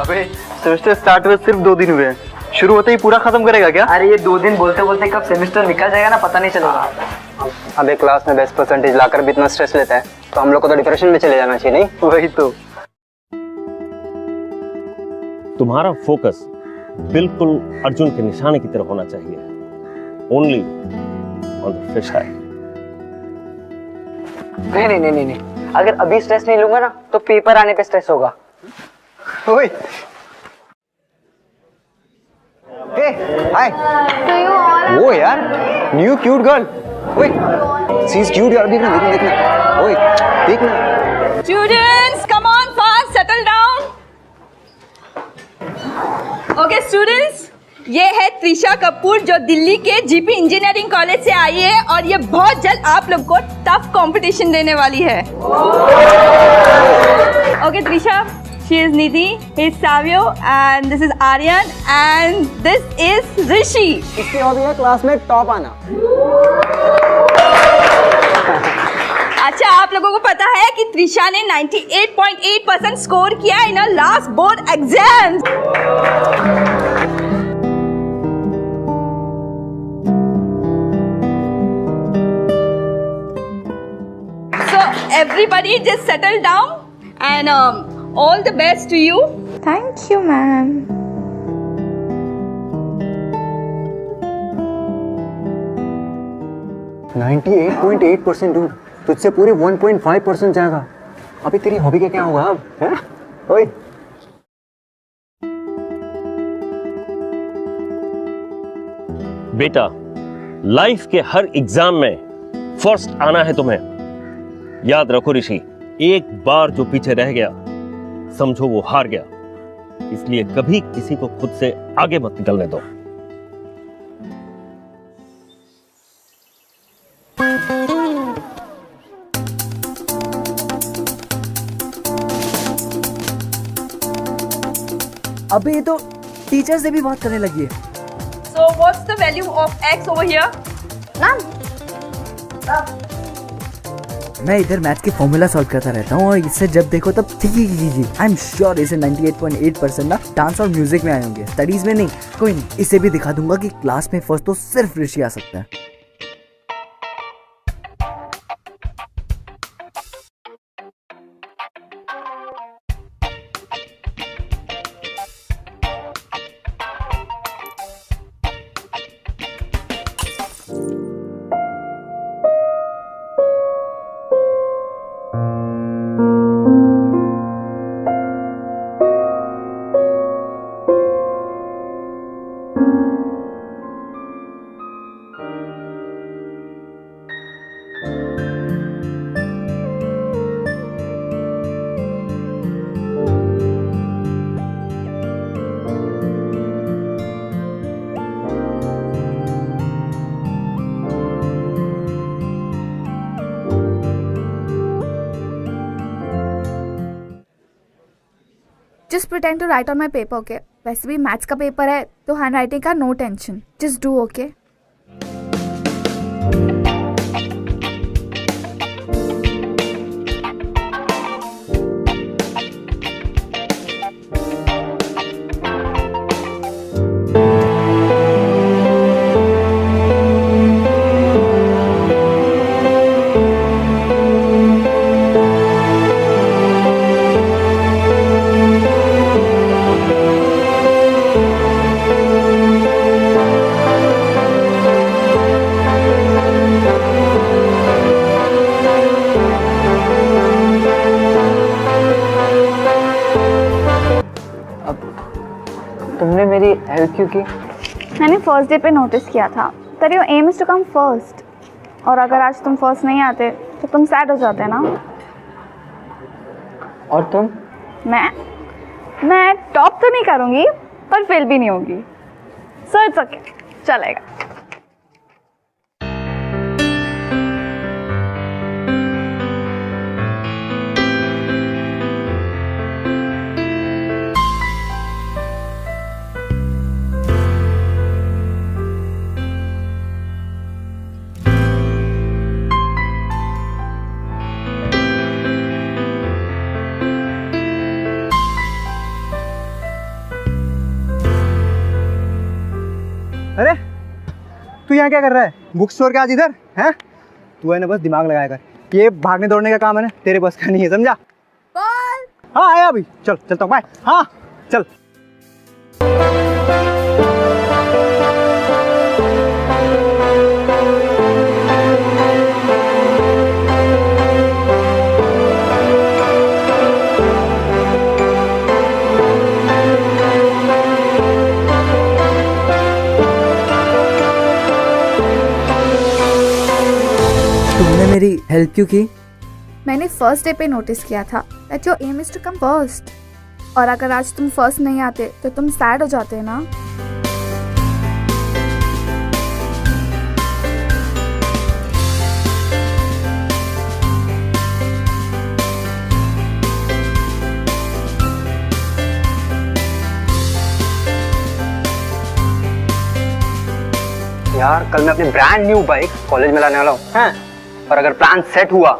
अबे semester start हुए सिर्फ 2 दिन हुए हैं, शुरू होते ही पूरा खत्म करेगा क्या? अरे ये 2 दिन बोलते बोलते कब सेमेस्टर निकल जाएगा ना पता नहीं चलेगा। अबे क्लास में बेस्ट परसेंटेज लाकर भी इतना स्ट्रेस लेता है तो हम लोग को तो डिप्रेशन में चले जाना चाहिए नहीं? वही तो। तुम्हारा फोकस बिल्कुल अर्जुन के निशाने की तरफ होना चाहिए, ओनली ऑन द फिश आई। नहीं, अगर अभी स्ट्रेस नहीं लूंगा ना तो पेपर आने पे स्ट्रेस होगा। ओए हाय वो यार न्यू क्यूट गर्ल। ओए शी इज क्यूट यार, देखना ओए देखना। Students, come on fast, settle down. Okay, students, ये है त्रिशा कपूर जो दिल्ली के जीपी इंजीनियरिंग कॉलेज से आई है और ये बहुत जल्द आप लोग को टफ कंपटीशन देने वाली है। Okay, Trisha, she is Nidhi, he is Savio, and this is Aryan, and this is Rishi. इसकी हॉबी है क्लास में टॉप आना। अच्छा, आप लोगों को पता है कि त्रिशा ने 98.8% स्कोर किया in last board exam. So everybody just settle down and all the best to you. Thank you, ma'am. $98.8% तुझसे पूरे 1.5% जाएगा। अभी तेरी हॉबी का क्या होगा अब? हैं? ओए बेटा, लाइफ के हर एग्जाम में फर्स्ट आना है तुम्हें। याद रखो ऋषि, एक बार जो पीछे रह गया समझो वो हार गया, इसलिए कभी किसी को खुद से आगे मत निकलने दो। अबे ये तो टीचर से भी बात करने लगी है। So what's the value of x over here? Ma'am. मैं इधर मैथ के फॉर्मूला सॉल्व करता रहता हूँ और इससे जब देखो तब ठीक। आई एम श्योर इसे 98.8% ना डांस और म्यूजिक में आए होंगे, स्टडीज में नहीं। कोई नहीं, इसे भी दिखा दूंगा कि क्लास में फर्स्ट तो सिर्फ ऋषि आ सकता है। Just pretend to write on my paper, okay? वैसे भी मैथ्स का पेपर है तो हैंड राइटिंग का no tension. Just do, okay? तुमने मेरी हेल्प क्यों की? मैंने फर्स्ट डे पे नोटिस किया था that your aim is to come first, और अगर आज तुम फर्स्ट नहीं आते तो तुम सैड हो जाते ना। और तुम? मैं टॉप तो नहीं करूँगी पर फेल भी नहीं होगी। सो इट्स ओके, चलेगा। यहाँ क्या कर रहा है? बुक स्टोर के आज इधर हैं? तू है ना बस दिमाग लगाया कर, ये भागने दौड़ने का काम है ना तेरे बस का नहीं है, समझा? हाँ आया अभी, चल चलता हूँ, बाय। हाँ चल। तुमने मेरी हेल्प क्यों की? मैंने फर्स्ट डे पे नोटिस किया था that your aim is to come first, और अगर आज तुम फर्स्ट नहीं आते तो तुम सैड हो जाते ना। यार कल मैं अपनी ब्रांड न्यू बाइक कॉलेज में लाने वाला हूँ हैं, और अगर प्लान सेट हुआ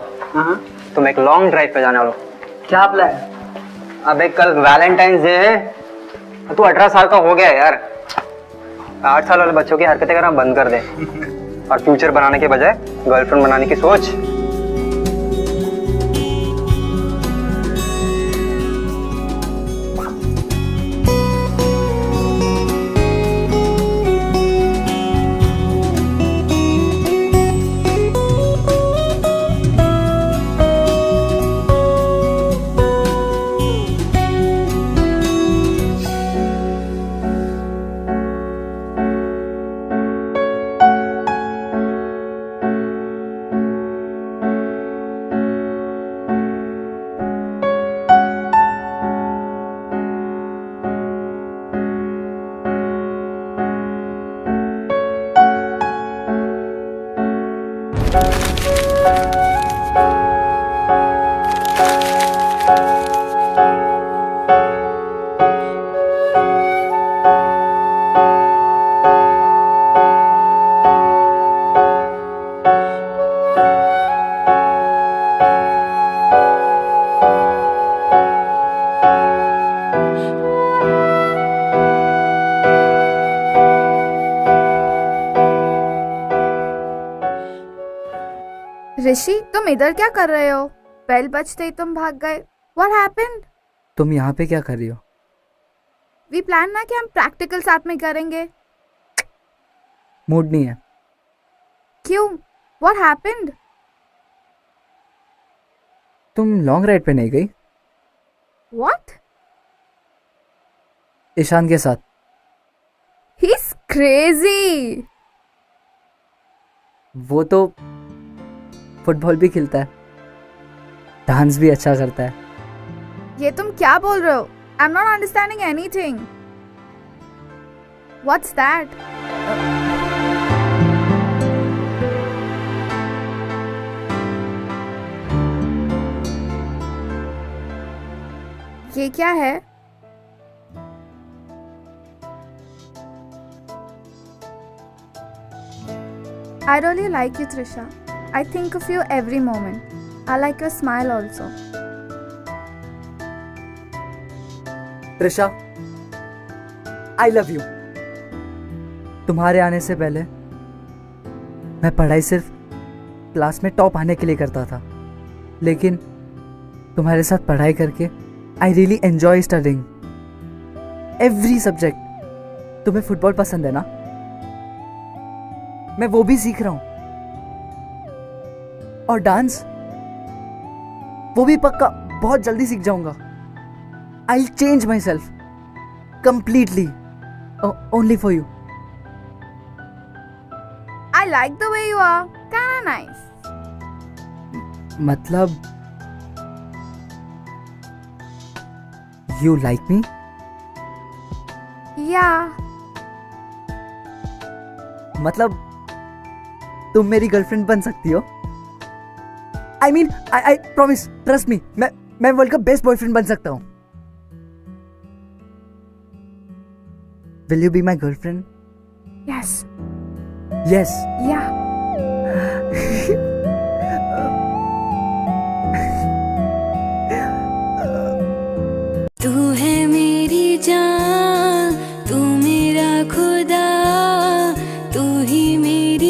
तो मैं एक लॉन्ग ड्राइव पे जाने वाला हूँ। क्या प्लान? अबे कल वैलेंटाइंस डे है, तू 18 साल का हो गया यार। 8 साल वाले बच्चों की हरकतें करना बंद कर दे और फ्यूचर बनाने के बजाय गर्लफ्रेंड बनाने की सोच। ऋषि, तुम इधर क्या कर रहे हो? बेल बजते ही तुम भाग गए। What happened? तुम यहाँ पे क्या कर रही हो? We plan ना कि हम प्रैक्टिकल साथ में करेंगे। मूड नहीं है। क्यों? What happened? तुम लॉन्ग राइड पे नहीं गई? What? ईशान के साथ। He's crazy. वो तो फुटबॉल भी खेलता है, डांस भी अच्छा करता है। ये तुम क्या बोल रहे हो? I'm not understanding anything. What's that? ये क्या है? I really like you, Trisha. I think of you every moment. I like your smile also. Trisha, I love you. तुम्हारे आने से पहले मैं पढ़ाई सिर्फ क्लास में टॉप आने के लिए करता था, लेकिन तुम्हारे साथ पढ़ाई करके I really enjoy studying every subject. तुम्हें फुटबॉल पसंद है ना? मैं वो भी सीख रहा हूं, और डांस वो भी पक्का बहुत जल्दी सीख जाऊंगा। I'll change myself completely only for you. I like the way you are. Kinda nice. मतलब you like me? Yeah. मतलब तुम मेरी गर्लफ्रेंड बन सकती हो? I mean, I promise, trust me, मैं वर्ल्ड का बेस्ट बॉयफ्रेंड बन सकता हूँ। Will you be my girlfriend? Yes. Yes. Yeah. तू है मेरी जान, तू मेरा खुदा, तू ही मेरी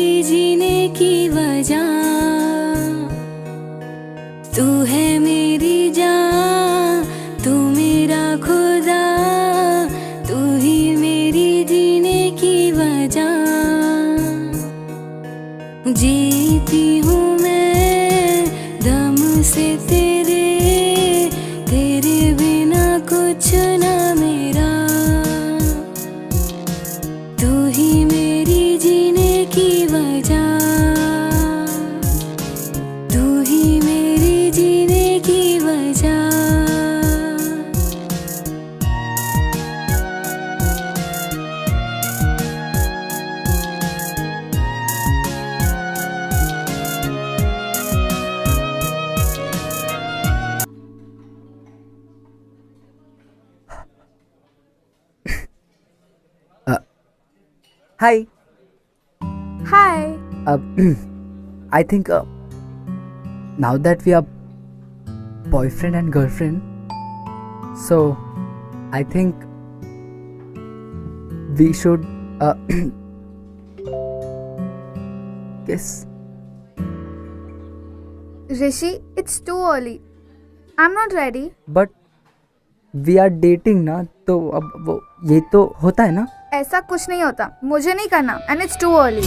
तू है मेरी जान, तू मेरा खुदा, तू ही मेरी जीने की वजह। जीती हूँ मैं दम से तेरे, तेरे बिना कुछ ना मेरा। तू ही मेरी जीने की वजह, तू ही मेरी जीने की वजह। Hi. Hi. I think now that we are boyfriend and girlfriend, so I think we should kiss. Rishi, it's too early. I'm not ready. But we are dating ना, तो अब वो ये तो होता है ना. ऐसा कुछ नहीं होता, मुझे नहीं करना and it's too early.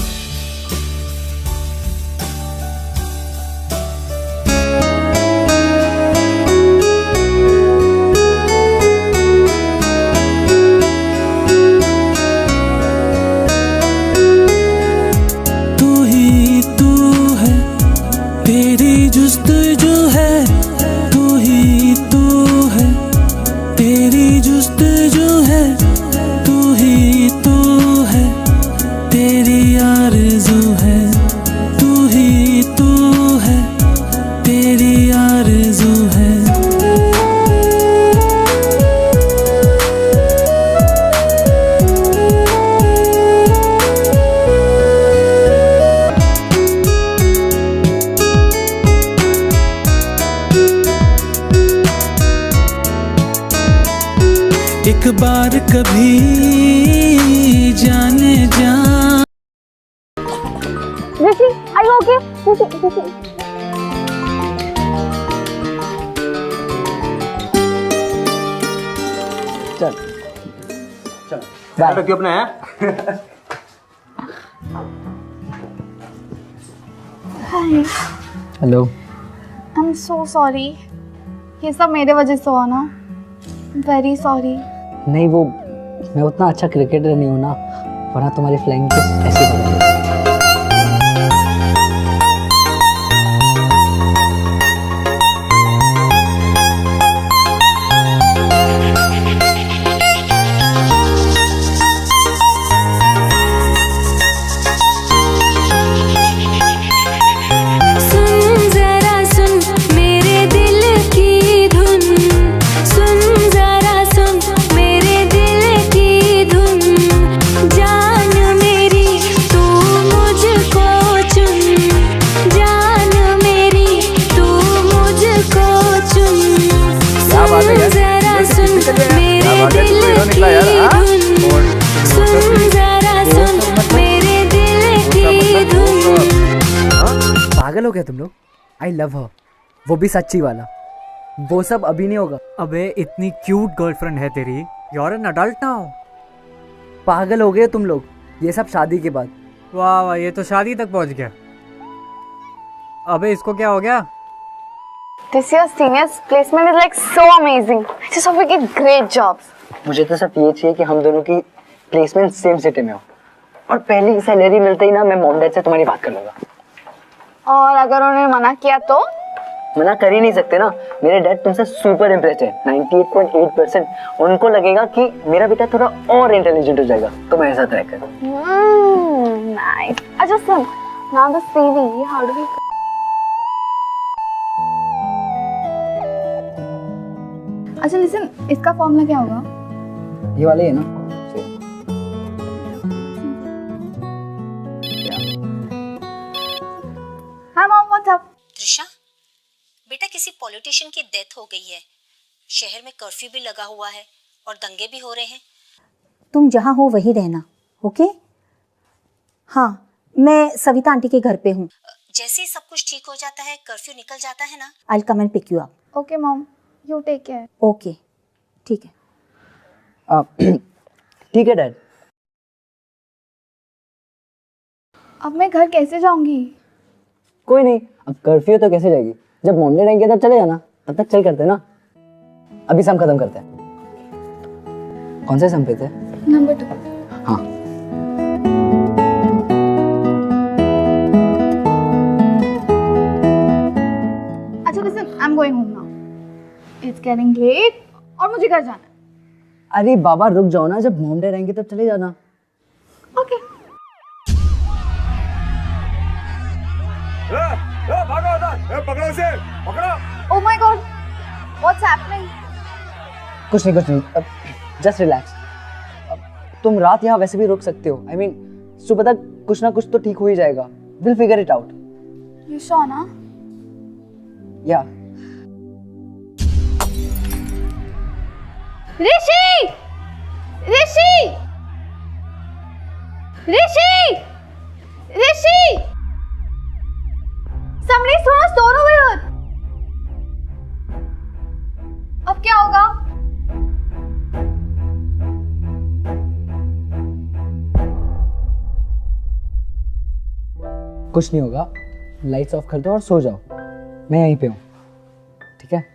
तू ही तू है, तेरी जुस्तजू है, तू ही तू है, तेरी जुस्तजू है, तू ही तू है, तेरी आरज़ू है, तू ही तू है, तेरी आरज़ू है। एक बार कभी जाने जा। Rishi, are you okay? Rishi. चल क्यों अपना है? Hi. Hello. I'm so sorry. ये सब मेरे वजह से हुआ ना. Very sorry. नहीं वो मैं उतना अच्छा क्रिकेटर नहीं हूँ ना, वरना तुम्हारी फ्लाइंग किस ऐसी बदल। पागल हो गया तुम लोग? आई लव हर, वो भी सच्ची वाला। वो सब अभी नहीं होगा। अबे इतनी क्यूट गर्लफ्रेंड है तेरी, you are an adult now. पागल हो गए तुम लोग, ये सब शादी के बाद। वाह वाह, ये तो शादी तक पहुंच गया। अबे इसको क्या हो गया? This year's seniors placement is like so amazing. I just hope we get great jobs. मुझे तो सिर्फ ये चाहिए कि हम दोनों की प्लेसमेंट सेम सिटी में हो, और पहली सैलरी मिलते ही ना मैं मॉम डैड से तुम्हारी बात कर लूंगा। और अगर उन्होंने मना किया तो? मना कर ही नहीं सकते ना, मेरे डैड तुमसे सुपर इम्प्रेस्ड है, 98.8%। उनको लगेगा कि मेरा बेटा थोड़ा और इंटेलिजेंट हो जाएगा, तो मैं ऐसा ट्राई करूँ। Nice. अच्छा सुन, now the CV, how do we? अच्छा लिसन, इसका फॉर्मूला क्या होगा? ये वाले है ना? हाँ मॉम, व्हाट्स अप? त्रिशा, बेटा किसी पॉलिटिशियन की डेथ हो गई है, शहर में कर्फ्यू भी लगा हुआ है और दंगे भी हो रहे हैं। तुम जहाँ हो वहीं रहना, ओके? हाँ, मैं सविता आंटी के घर पे हूँ। जैसे ही सब कुछ ठीक हो जाता है, कर्फ्यू निकल जाता है ना, I'll come and pick you up. Okay, Mom. You take care. Okay, ठीक है. ठीक है डैड. अब मैं घर कैसे जाऊंगी? कोई नहीं, अब कर्फ्यू तो कैसे जाएगी? जब मॉम डैड आएंगे तब चले जाना. तब तक चल करते ना. अभी सम खत्म करते हैं. कौन से सम पे थे? नंबर 2. हाँ. अच्छा listen, I'm going home now. It's getting late और मुझे घर जाना है. अरे बाबा रुक जाओ ना, जब मॉम डैड आएंगे तब चले जाना. Okay. Oh my God, what's happening? कुछ नहीं. Just relax. तुम रात यहाँ वैसे भी रुक सकते हो. I mean, सुबह तक कुछ ना कुछ तो ठीक हो ही जाएगा. We'll figure it out. You sure ना? Yeah. Rishi! Rishi! Rishi! Rishi! Somebody's thrown a stone over here. अब क्या होगा? कुछ नहीं होगा. लाइट्स ऑफ कर दो और सो जाओ. मैं यहीं पे हूँ. ठीक है?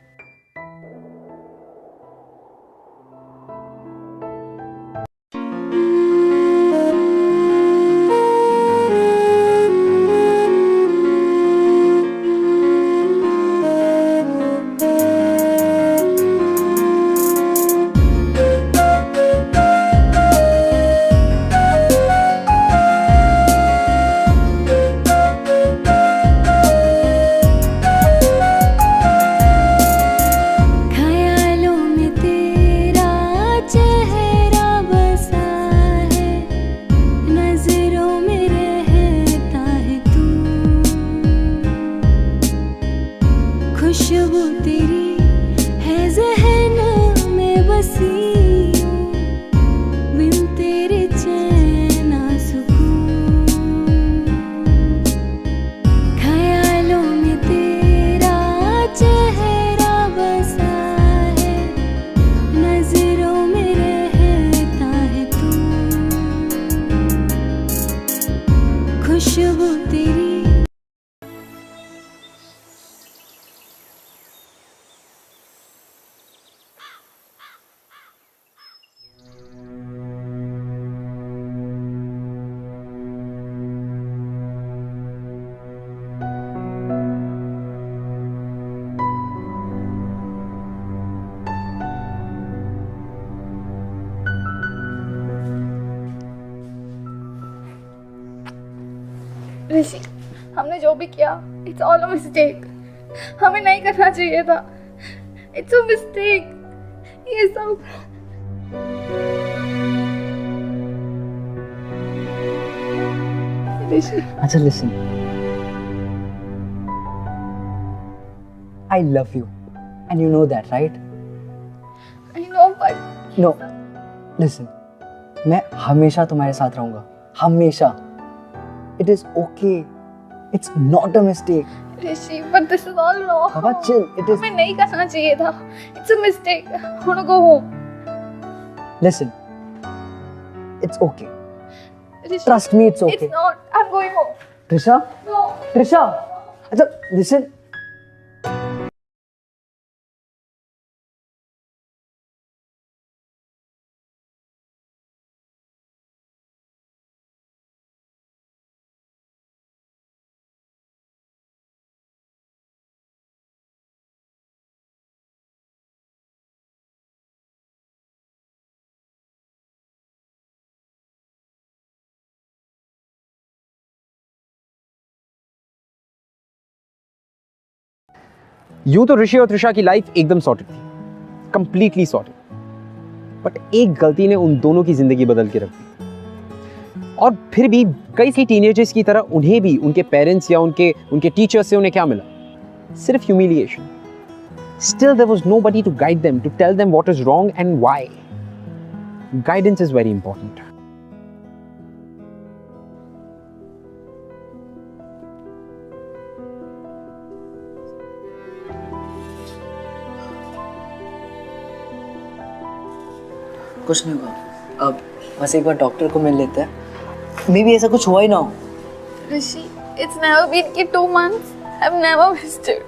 खुशबू तेरी है ज़हन में बसी हूँ, बिन तेरे चैन ना सुकून, ख्यालों में तेरा चेहरा बसा है, नजरों में रहता है तू, खुशबू तेरी. ऋषि, हमने जो भी किया, it's all a mistake. हमें नहीं करना चाहिए था. It's a mistake. ये सब. ऋषि. अच्छा listen. I love you, and you know that, right? I know, but No. Listen. मैं हमेशा तुम्हारे साथ रहूंगा. हमेशा. It is okay. It's not a mistake. Rishi, but this is all wrong. Baba, chill. It is. हमें नहीं करना चाहिए था. It's a mistake. I want to go home. Listen. It's okay. Rishi, Trust me, it's okay. It's not. I'm going home. Trisha? No. Trisha? अच्छा, listen. यूं तो ऋषि और त्रिशा की लाइफ एकदम सॉर्टेड थी, कंप्लीटली सॉर्टेड, बट एक गलती ने उन दोनों की जिंदगी बदल के रख दी. और फिर भी कई सी टीनेजर्स की तरह उन्हें भी उनके पेरेंट्स या उनके टीचर्स से उन्हें क्या मिला? सिर्फ humiliation. Still there was nobody to guide them, to tell them what is wrong and why. Guidance is very important. कुछ नहीं हुआ, अब बस एक बार डॉक्टर को मिल लेते हैं। मे भी ऐसा कुछ हुआ ही ना हो। Rishi, it's never been 2 months. I've never missed it.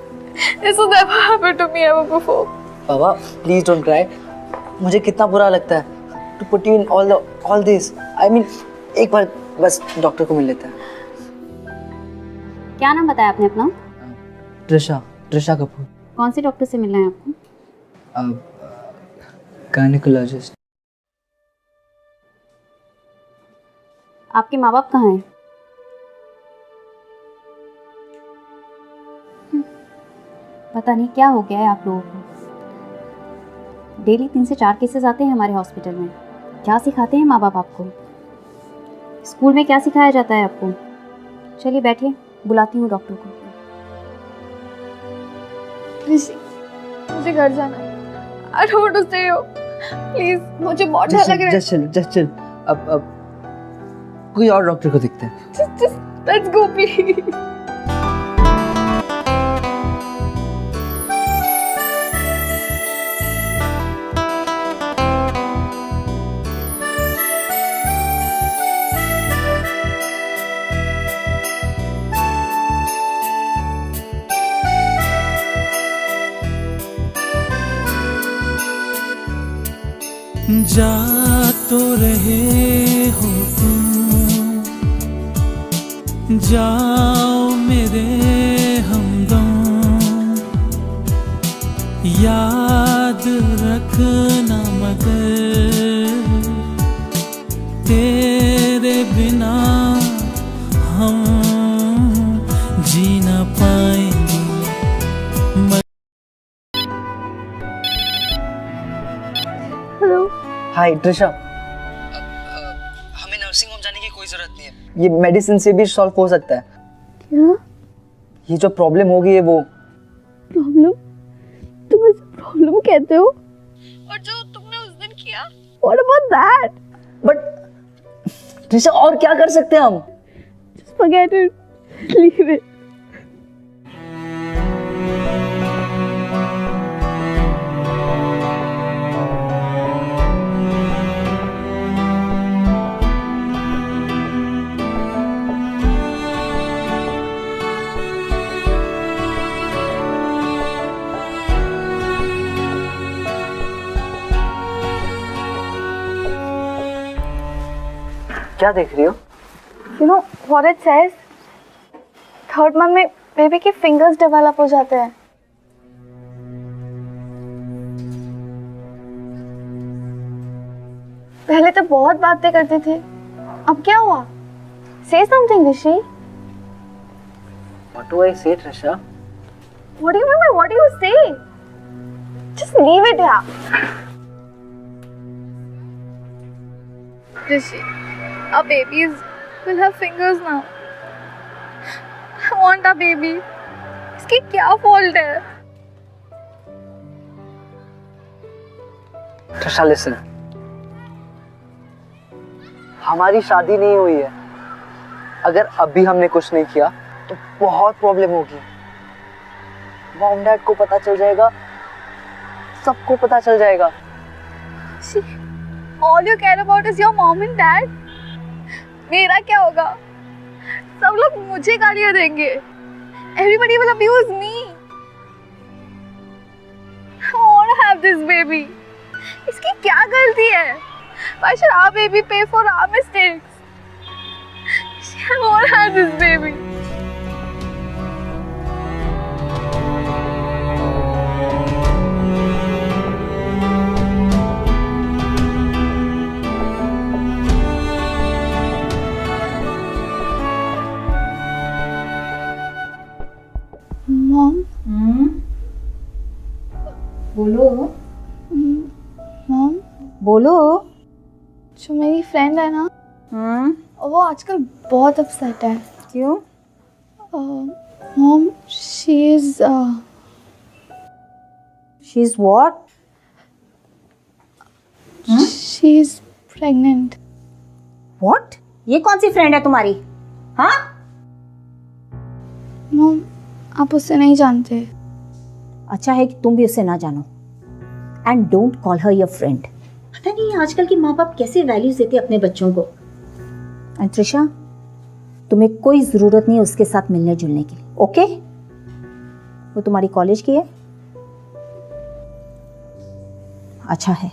This has never happened to me ever before. बाबा प्लीज डोंट क्राई। मुझे कितना बुरा लगता है to put you in all this. I mean एक बार बस डॉक्टर को मिल लेते हैं। क्या नाम बताया आपने अपना? त्रिशा कपूर। कौन से डॉक्टर से मिलना है आपको? गायनेकोलॉजिस्ट। आपके माँ बाप कहाँ हैं? पता नहीं क्या हो गया है आप लोगों को। डेली 3 से 4 केसेस आते हैं हमारे हॉस्पिटल में। क्या सिखाते हैं माँ बाप आपको? स्कूल में क्या सिखाया जाता है आपको? चलिए बैठिए, बुलाती हूँ डॉक्टर को। ऋषि, मुझे घर जाना है। I don't want to stay here. Please, मुझे बहुत डर लग रहा है। Just chill. अब कोई और डॉक्टर को दिखते हैं। Just let's go please. जा तो रहे हो तुम, जाओ मेरे हमदम, याद रखना मगर तेरे बिना हम जी ना पाएंगे। हाय त्रिशा, हमें नर्सिंग होम जाने की कोई जरूरत नहीं है। ये मेडिसिन से भी सॉल्व हो सकता है। क्या? ये जो प्रॉब्लम हो गई है वो प्रॉब्लम? तुम इसे प्रॉब्लम कहते हो? और जो तुमने उस दिन किया? What about that? But Trisha और क्या कर सकते हैं हम? Just forget it. Leave it. क्या देख रही हो? You know what it says? 3rd month में बेबी के फिंगर्स डेवलप हो जाते हैं। पहले तो बहुत बातें करते थे, अब क्या हुआ? Say something, Rishi. What do I say, Trisha? What do you mean by what do you say? Just leave it here. Rishi, our babies will have fingers now. I want a baby. इसकी क्या fault है? Trisha, listen. हमारी शादी नहीं हुई है। अगर अभी हमने कुछ नहीं किया तो बहुत प्रॉब्लम होगी। मॉम डैड को पता चल जाएगा, सबको पता चल जाएगा। See, all you care about is your mom and dad. मेरा क्या होगा? सब लोग मुझे गालियाँ देंगे। Everybody will abuse me. I want to have this baby. इसकी क्या गलती है? Why should our baby pay for our mistakes? I want to have this baby. Mom? बोलो। Mom? बोलो। जो मेरी फ्रेंड है ना, वो आजकल बहुत अपसेट है। क्यों? Mom, she's what? She's pregnant. What? ये कौन सी फ्रेंड है तुम्हारी? हाँ? Mom, आप उससे नहीं जानते। अच्छा है कि तुम भी उसे ना जानो। And don't call her your friend. पता नहीं आजकल के माँ बाप कैसे वैल्यूज देते अपने बच्चों को। एंड त्रिशा, तुम्हें कोई जरूरत नहीं है उसके साथ मिलने जुलने की, ओके? वो तुम्हारी कॉलेज की है, अच्छा है,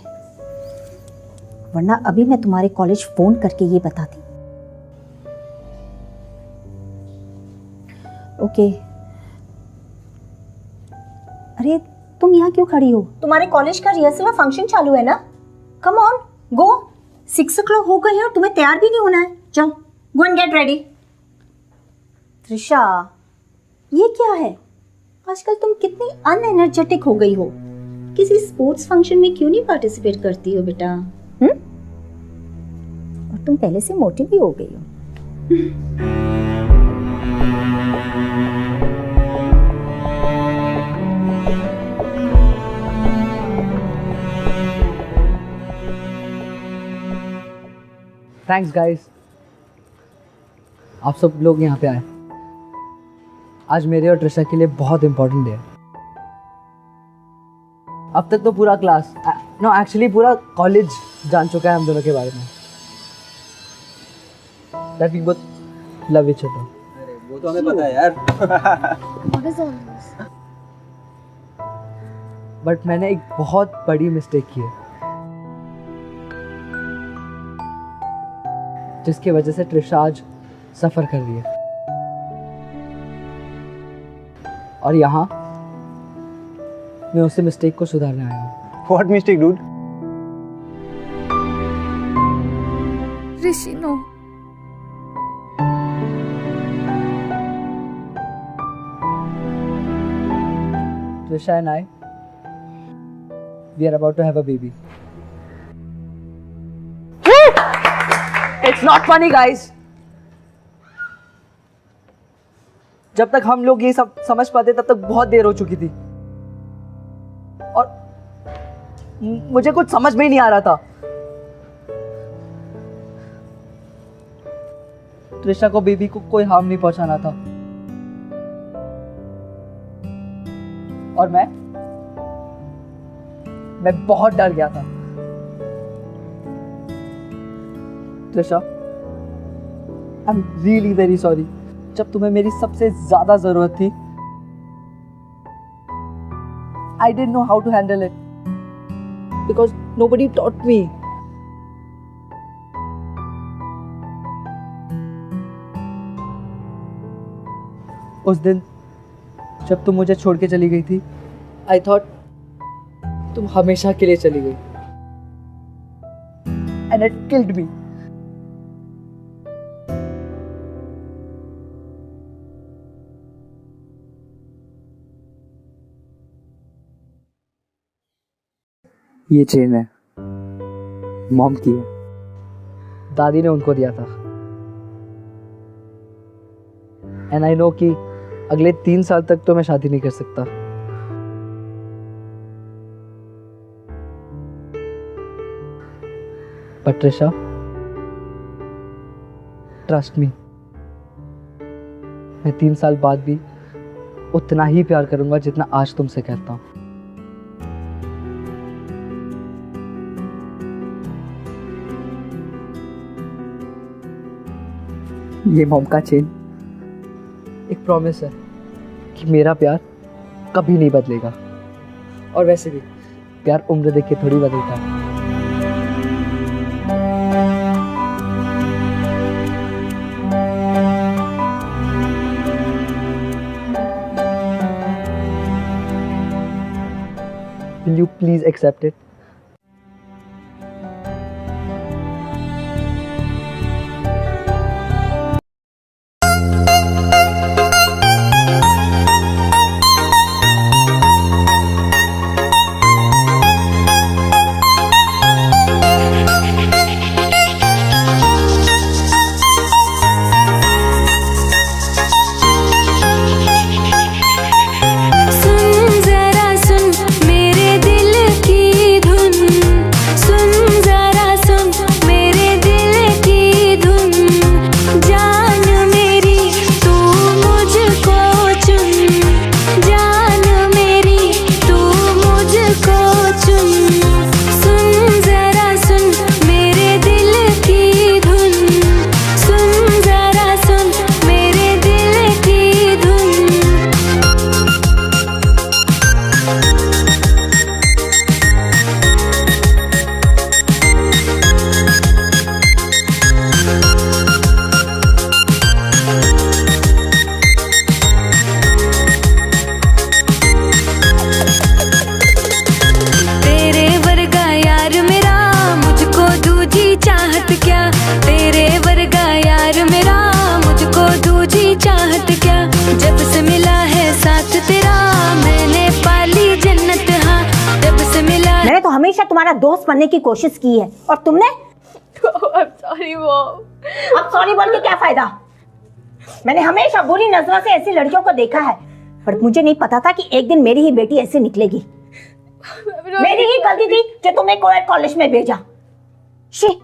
वरना अभी मैं तुम्हारे कॉलेज फोन करके ये बताती। ओके। अरे तुम यहाँ क्यों खड़ी हो? तुम्हारे कॉलेज का रिहर्सल फंक्शन चालू है ना? Come on, go. 6 o'clock हो गई है और तुम्हें तैयार भी नहीं होना है। जाओ, go and get ready. Trisha, ये क्या है? आजकल तुम कितनी अनएनर्जेटिक हो गई हो। किसी स्पोर्ट्स फंक्शन में क्यों नहीं पार्टिसिपेट करती हो बेटा? और तुम पहले से मोटी भी हो गई हो। थैंक्स गाइस, आप सब लोग यहाँ पे आए। आज मेरे और ट्रिशा के लिए बहुत इंपॉर्टेंट डे है। अब तक तो पूरा क्लास, नो एक्चुअली पूरा कॉलेज जान चुका है हम दोनों के बारे में, that we both love each other. वो तो हमें पता है यार। What is all this? But मैंने एक बहुत बड़ी मिस्टेक की है, जिसकी वजह से ट्रिशा आज सफर कर रही है। और यहाँ मैं उस मिस्टेक को सुधारने आया हूँ। What mistake, dude? Rishi, no. Trisha and I, we are about to have a baby. It's not funny, guys. जब तक हम लोग ये सब समझ पाते तब तक बहुत देर हो चुकी थी, और मुझे कुछ समझ में ही नहीं आ रहा था। त्रिशा को बेबी को कोई हार्म नहीं पहुंचाना था, और मैं बहुत डर गया था। Trisha, I am really very sorry. जब तुम्हें मेरी सबसे ज्यादा जरूरत थी, I didn't know how to handle it because nobody taught me. उस दिन जब तुम मुझे छोड़ के चली गई थी, I thought तुम हमेशा के लिए चली गई, and it killed me. ये चेन है, मॉम की है, दादी ने उनको दिया था। एंड आई नो कि अगले 3 साल तक तो मैं शादी नहीं कर सकता, बट त्रिशा, ट्रस्ट मी, मैं 3 साल बाद भी उतना ही प्यार करूंगा जितना आज तुमसे करता हूं। ये मॉम का चेन एक प्रॉमिस है कि मेरा प्यार कभी नहीं बदलेगा, और वैसे भी प्यार उम्र देख के थोड़ी बदलता है। Will you please accept it? सुन जरा सुन मेरे दिल की हमेशा तुम्हारा दोस्त बनने की कोशिश की है और तुमने सॉरी मॉम। अब सॉरी बोल के क्या फायदा? मैंने हमेशा बुरी नजरों से ऐसी लड़कियों को देखा है, पर मुझे नहीं पता था कि एक दिन मेरी ही बेटी ऐसे निकलेगी। मेरी ही गलती थी जो तुम्हें कोएड कॉलेज में भेजा। शी।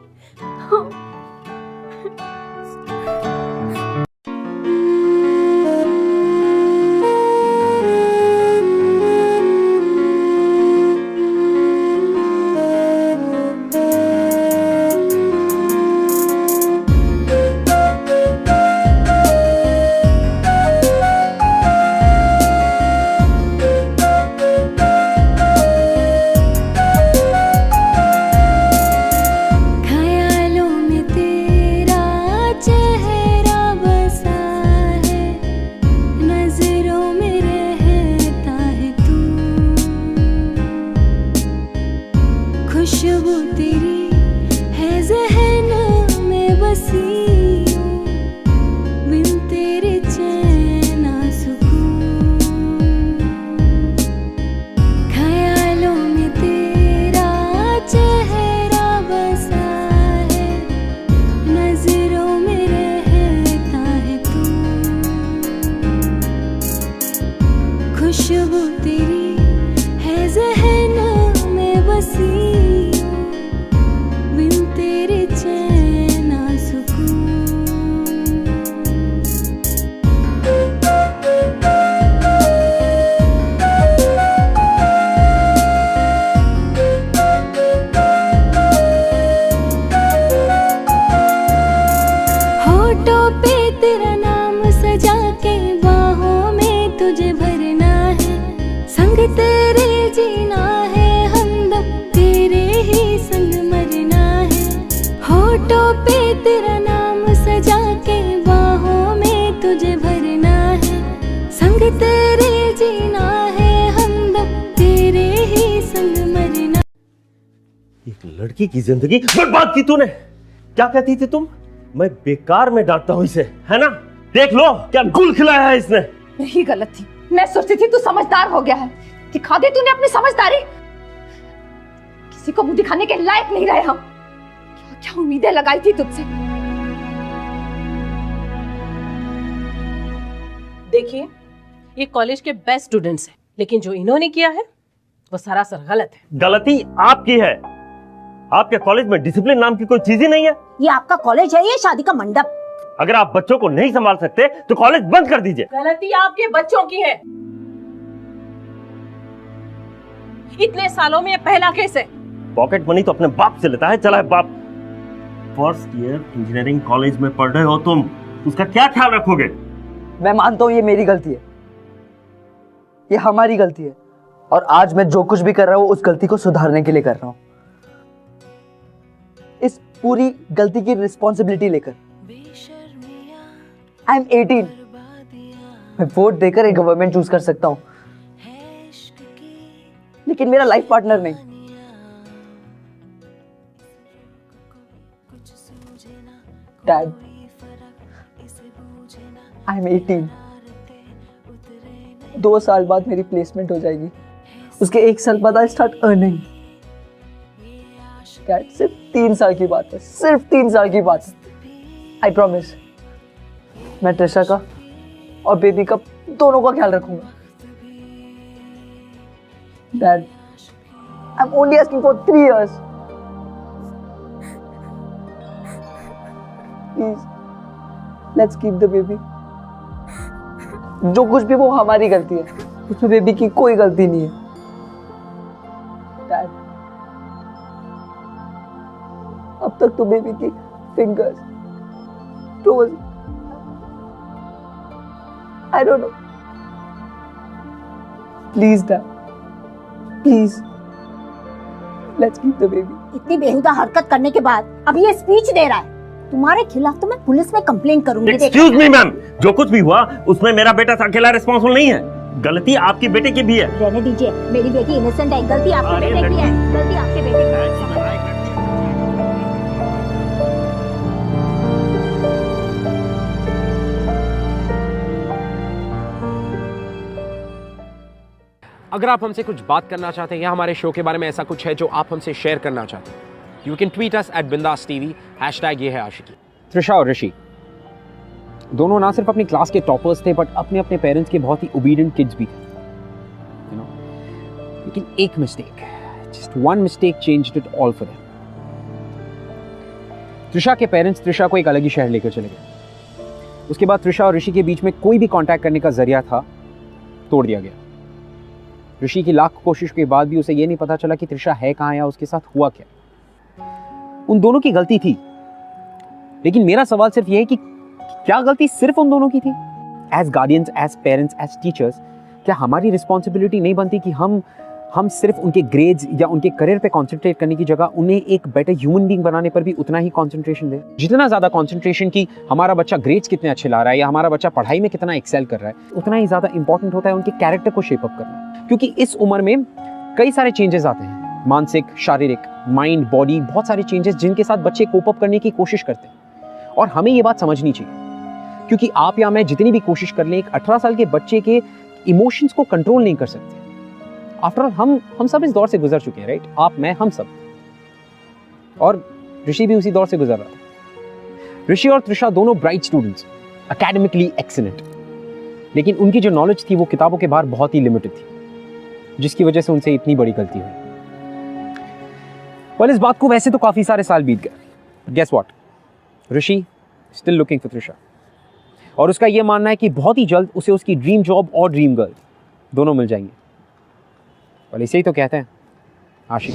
खुशबू तेरी है ज़हन में बसी, बिन तेरे चैन ना सुकून। ख्यालों में तेरा चेहरा बसा है, नजरों में रहता है तू। खुशबू तेरी है ज़हन में बसी, तेरे जीना है हमदम, तेरे ही संग मरना है। होठों पे तेरा नाम सजा के बाहों में तुझे भरना है, संग तेरे जीना है हमदम, तेरे ही संग मरना। एक लड़की की जिंदगी बर्बाद की तूने। क्या कहती थी तुम? मैं बेकार में डांटता हूं इसे, है ना? देख लो क्या गुल खिलाया है इसने। यही गलत थी। मैं सोचती थी तू समझदार हो गया है, दिखा दे तूने अपनी समझदारी। किसी को मुंह दिखाने के लायक नहीं रहे हम। क्या क्या उम्मीदें लगाई थी तुझसे। देखिए, ये कॉलेज के बेस्ट स्टूडेंट्स हैं, लेकिन जो इन्होंने किया है वो सरासर गलत है। गलती आपकी है। आपके कॉलेज में डिसिप्लिन नाम की कोई चीज ही नहीं है। ये आपका कॉलेज है, ये शादी का मंडप। अगर आप बच्चों को नहीं संभाल सकते तो कॉलेज बंद कर दीजिए। गलती आपके बच्चों की है। इतने सालों में ये पहला केस है। पॉकेट मनी तो अपने बाप से लेता है, चला है बाप। फर्स्ट ईयर इंजीनियरिंग कॉलेज में पढ़ रहे हो तुम, उसका क्या ख्याल रखोगे? मैं मानता हूं ये मेरी गलती है, ये हमारी गलती है, और आज मैं जो कुछ भी कर रहा हूं उस गलती को सुधारने के लिए कर रहा हूं, इस पूरी गलती की रिस्पॉन्सिबिलिटी लेकर। आई एम 18, मैं वोट देकर एक गवर्नमेंट चूज कर सकता हूं, लेकिन मेरा लाइफ पार्टनर नहीं। डैड, आई एम 18, 2 साल बाद मेरी प्लेसमेंट हो जाएगी, उसके 1 साल बाद आई स्टार्ट अर्निंग। डैड, सिर्फ 3 साल की बात है, सिर्फ 3 साल की बात है। आई प्रॉमिस, मैं ट्रिशा का और बेबी का दोनों का ख्याल रखूंगा। Dad, I'm only asking for 3 years. Please, let's keep the baby. जो कुछ भी वो हमारी गलती है, उसमें बेबी की कोई गलती नहीं है। Dad, अब तक तो बेबी की fingers, toes, I don't know. Please, Dad. Please, let's keep the baby. इतनी बेहुदा हरकत करने के बाद अब ये स्पीच दे रहा है। तुम्हारे खिलाफ तो मैं पुलिस में कंप्लेन करूंगी। Excuse me, मैम, जो कुछ भी हुआ उसमें मेरा बेटा अकेला रिस्पॉन्सिबल नहीं है। गलती आपकी बेटे की भी है। रहने दीजिए, मेरी बेटी इनोसेंट है, गलती आपके बेटे की है, गलती आपके बेटे की है। अगर आप हमसे कुछ बात करना चाहते हैं या हमारे शो के बारे में ऐसा कुछ है जो आप हमसे शेयर करना चाहते हैं, you can tweet us @bindaasTV, #ये है आशिकी। त्रिशा और ऋषि दोनों ना सिर्फ अपनी क्लास के टॉपर्स थे, बट अपने अपने पेरेंट्स के बहुत ही ओबीडिएंट किड्स भी थे, यू नो। लेकिन एक mistake, just one mistake changed it all for them. Trisha के पेरेंट्स त्रिशा को एक अलग ही शहर लेकर चले गए। उसके बाद त्रिशा और ऋषि के बीच में कोई भी कांटेक्ट करने का जरिया था, तोड़ दिया गया। ऋषि की लाख कोशिश के बाद भी उसे यह नहीं पता चला कि त्रिशा है कहां या उसके साथ हुआ क्या। उन दोनों की गलती थी, लेकिन मेरा सवाल सिर्फ यह है कि क्या गलती सिर्फ उन दोनों की थी? As guardians, as parents, as teachers, क्या हमारी रिस्पॉन्सिबिलिटी नहीं बनती कि हम सिर्फ उनके ग्रेड्स या उनके करियर पे कंसंट्रेट करने की जगह उन्हें एक बेटर ह्यूमन बीइंग बनाने पर भी उतना ही कंसंट्रेशन दें? जितना ज्यादा कंसंट्रेशन की हमारा बच्चा ग्रेड्स कितने अच्छे ला रहा है या हमारा बच्चा पढ़ाई में कितना एक्सेल कर रहा है, उतना ही ज्यादा इंपॉर्टेंट होता है उनके कैरेक्टर को शेप अप करना। क्योंकि इस उम्र में कई सारे चेंजेस आते हैं, मानसिक, शारीरिक, माइंड, बॉडी, बहुत सारे चेंजेस जिनके साथ बच्चे कोप अप करने की कोशिश करते हैं। और हमें ये बात समझनी चाहिए, क्योंकि आप या मैं जितनी भी कोशिश कर लें, एक 18 साल के बच्चे के इमोशंस को कंट्रोल नहीं कर सकते। आफ्टर ऑल हम सब इस दौर से गुजर चुके हैं, राइट? आप, मैं, हम सब। और ऋषि भी उसी दौर से गुजर रहा था। ऋषि और त्रिशा दोनों ब्राइट स्टूडेंट्स, एकेडमिकली एक्सीलेंट, लेकिन उनकी जो नॉलेज थी वो किताबों के बाहर बहुत ही लिमिटेड थी, जिसकी वजह से उनसे इतनी बड़ी गलती हुई। इस बात को वैसे तो काफी सारे साल बीत गए। Guess what, Rishi still looking for Trisha, और उसका यह मानना है कि बहुत ही जल्द उसे उसकी ड्रीम जॉब और ड्रीम गर्ल दोनों मिल जाएंगे। और इसे ही तो कहते हैं आशिक।